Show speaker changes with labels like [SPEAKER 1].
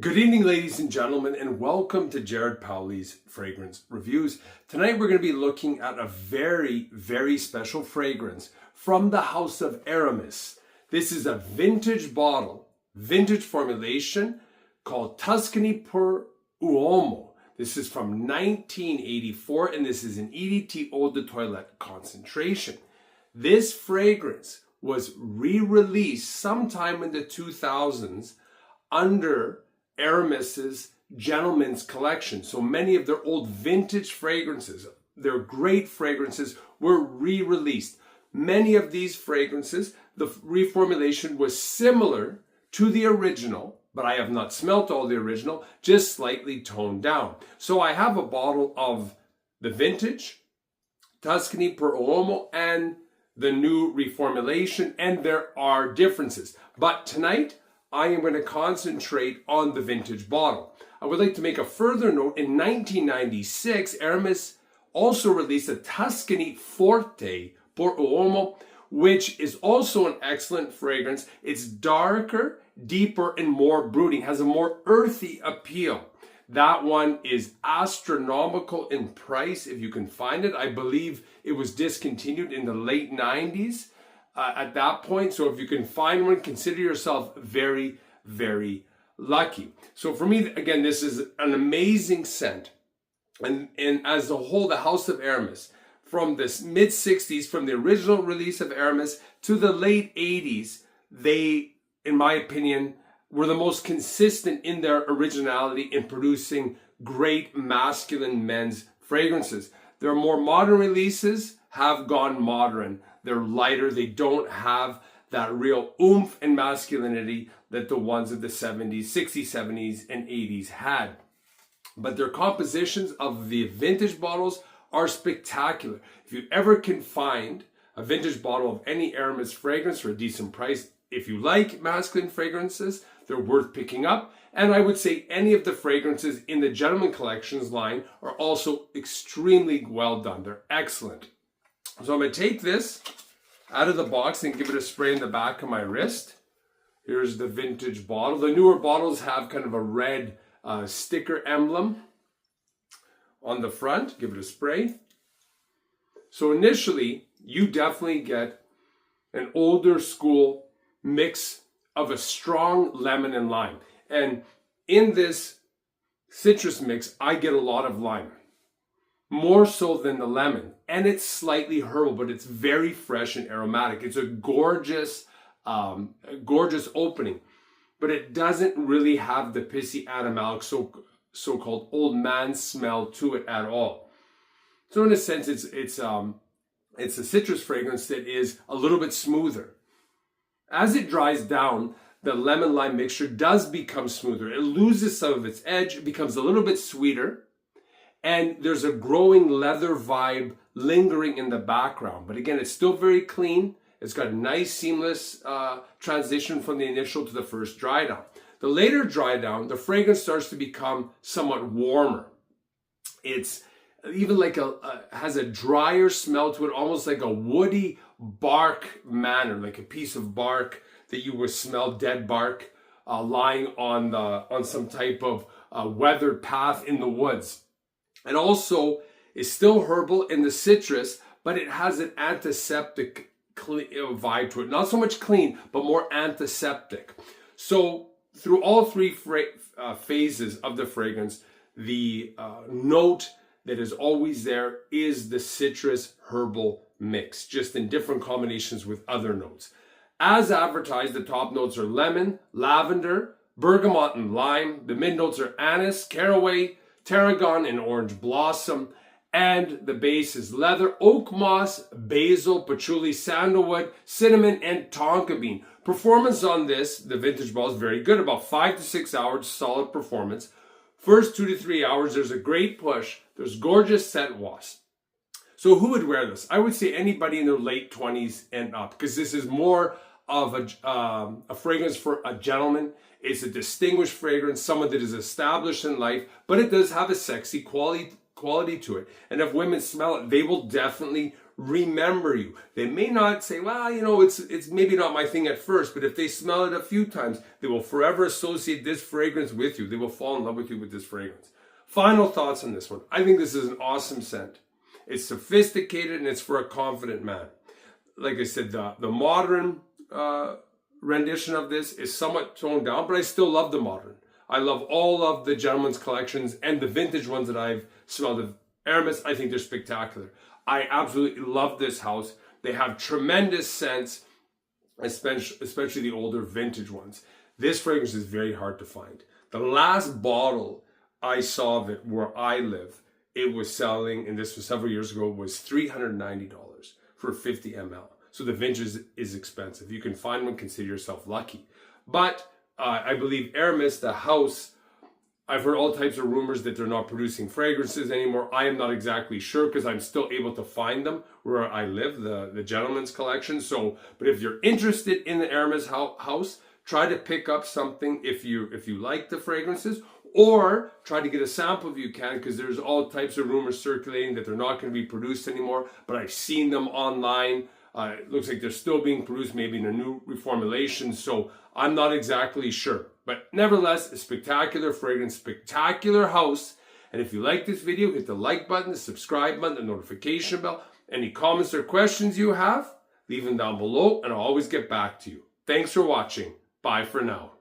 [SPEAKER 1] Good evening, ladies and gentlemen, and welcome to Jared Powley's Fragrance Reviews. Tonight we're going to be looking at a very, very special fragrance from the house of Aramis. This is a vintage bottle, vintage formulation called Tuscany per Uomo. This is from 1984, and this is an EDT eau de toilette concentration. This fragrance was re-released sometime in the 2000s under Aramis's Gentleman's Collection. So many of their old vintage fragrances, their great fragrances, were re-released. Many of these fragrances, the reformulation was similar to the original, but I have not smelt all the original, just slightly toned down. So I have a bottle of the vintage Tuscany per Uomo and the new reformulation, and there are differences. But tonight, I am going to concentrate on the vintage bottle. I would like to make a further note. In 1996, Aramis also released a Tuscany Forte per Uomo, which is also an excellent fragrance. It's darker, deeper, and more brooding, has a more earthy appeal. That one is astronomical in price if you can find it. I believe it was discontinued in the late 90s. At that point. So if you can find one, consider yourself very, very lucky. So for me, again, this is an amazing scent. And as a whole, the House of Aramis, from the mid 60s, from the original release of Aramis to the late 80s, they, in my opinion, were the most consistent in their originality in producing great masculine men's fragrances. Their more modern releases have gone modern. They're lighter. They don't have that real oomph and masculinity that the ones of the 70s, 60s, 70s, and 80s had. But their compositions of the vintage bottles are spectacular. If you ever can find a vintage bottle of any Aramis fragrance for a decent price, if you like masculine fragrances, they're worth picking up. And I would say any of the fragrances in the Gentleman Collections line are also extremely well done. They're excellent. So I'm going to take this out of the box and give it a spray in the back of my wrist. Here's the vintage bottle. The newer bottles have kind of a red sticker emblem on the front. Give it a spray. So initially, you definitely get an older school mix of a strong lemon and lime. And in this citrus mix, I get a lot of lime. More so than the lemon. And it's slightly herbal, but it's very fresh and aromatic. It's a gorgeous opening. But it doesn't really have the pissy animalic, so-called old man smell to it at all. So in a sense, it's a citrus fragrance that is a little bit smoother. As it dries down, the lemon-lime mixture does become smoother. It loses some of its edge. It becomes a little bit sweeter. And there's a growing leather vibe lingering in the background. But again, it's still very clean. It's got a nice seamless transition from the initial to the first dry down. The later dry down, the fragrance starts to become somewhat warmer. It's even like has a drier smell to it, almost like a woody bark manner, like a piece of bark that you would smell, dead bark, lying on some type of weathered path in the woods. It also is still herbal in the citrus, but it has an antiseptic vibe to it. Not so much clean, but more antiseptic. So through all three phases of the fragrance, the note that is always there is the citrus herbal mix, just in different combinations with other notes. As advertised, the top notes are lemon, lavender, bergamot, and lime. The mid notes are anise, caraway, tarragon, and orange blossom. And the base is leather, oak moss, basil, patchouli, sandalwood, cinnamon, and tonka bean. Performance on this, the vintage bottle, is very good. About 5 to 6 hours, solid performance. First 2 to 3 hours, there's a great push. There's gorgeous scent wasp. So who would wear this? I would say anybody in their late 20s and up, because this is more of a fragrance for a gentleman. It's a distinguished fragrance, someone that is established in life, but it does have a sexy quality to it. And if women smell it, they will definitely remember you. They may not say, well, you know, it's maybe not my thing at first, but if they smell it a few times, they will forever associate this fragrance with you. They will fall in love with you with this fragrance. Final thoughts on this one. I think this is an awesome scent. It's sophisticated and it's for a confident man. Like I said, the modern rendition of this is somewhat toned down, but I still love the modern. I love all of the gentleman's collections and the vintage ones that I've smelled of Aramis. I think they're spectacular. I absolutely love this house. They have tremendous scents, especially the older vintage ones. This fragrance is very hard to find. The last bottle I saw of it where I live, it was selling, and this was several years ago, was $390 for 50 ml. So the vintage is expensive. You can find one, consider yourself lucky. But I believe Aramis, the house, I've heard all types of rumors that they're not producing fragrances anymore. I am not exactly sure because I'm still able to find them where I live, the gentleman's collection. So, but if you're interested in the Aramis house, try to pick up something if you like the fragrances, or try to get a sample if you can, because there's all types of rumors circulating that they're not going to be produced anymore. But I've seen them online. It looks like they're still being produced, maybe in a new reformulation. So I'm not exactly sure. But nevertheless, a spectacular fragrance, spectacular house. And if you like this video, hit the like button, the subscribe button, the notification bell. Any comments or questions you have, leave them down below and I'll always get back to you. Thanks for watching. Bye for now.